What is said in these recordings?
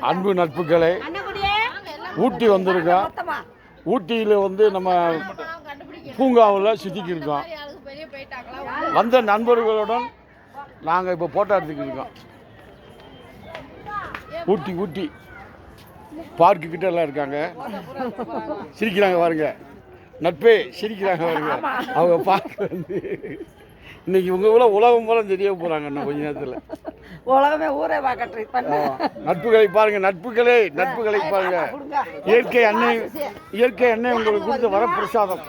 அன்பு நட்புகளை ஊட்டி வந்திருக்கோம். ஊட்டியில் வந்து நம்ம பூங்காவில் சுற்றிக்கு இருக்கோம். வந்த நண்பர்களுடன் நாங்கள் இப்போ போட்டோ எடுத்துக்கிட்டு இருக்கோம். ஊட்டி பார்க்கு கிட்ட எல்லாம் இருக்காங்க. சிரிக்கிறாங்க பாருங்க, நட்பே சிரிக்கிறாங்க பாருங்க. அவங்க பார்க்க வந்து இன்னைக்கு உங்க உலகம் போல தெரிய போறாங்க. இன்னும் கொஞ்ச நேரத்தில் உலகமே ஊரே பார்க்க நட்புகளை பாருங்க, நட்புகளை பாருங்க. இயற்கை எண்ணெய் உங்களுக்கு கொடுத்த வரப்பிரசாதம்.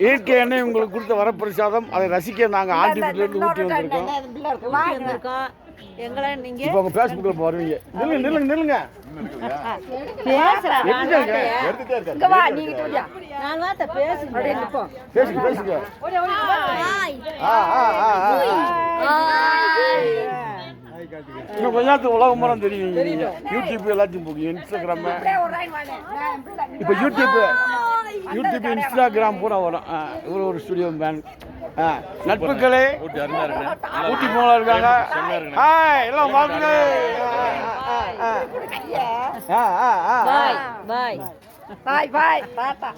இயற்கை எண்ணெய் உங்களுக்கு கொடுத்த வரப்பிரசாதம். அதை ரசிக்க நாங்கள் ஆண்டிலிருந்து ஊட்டி வந்திருக்கோம். எங்களை நீங்க இப்போ உங்க ஃபேஸ்புக்ல வருவீங்க. நில்லுங்க பேசுங்க. இன்னும் கொஞ்ச நேரத்துக்கு உலகம் மரம் தெரியுங்க. யூடியூப் எல்லாத்தையும் போகுங்க, இன்ஸ்டாகிராம். இப்போ யூடியூப் இன்ஸ்டாகிராம் பூரா வரும். இவ்வளோ ஒரு ஸ்டுடியோ மேன். நட்புகளே ஊட்டி போல இருக்காங்க. எல்லாம் வாழ்த்துங்க.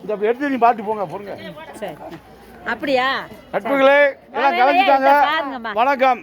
இந்த எடுத்து நீ பாட்டு போங்க. அப்படியா? நட்புகளே எல்லாம் கலந்துட்டாங்க. வணக்கம்.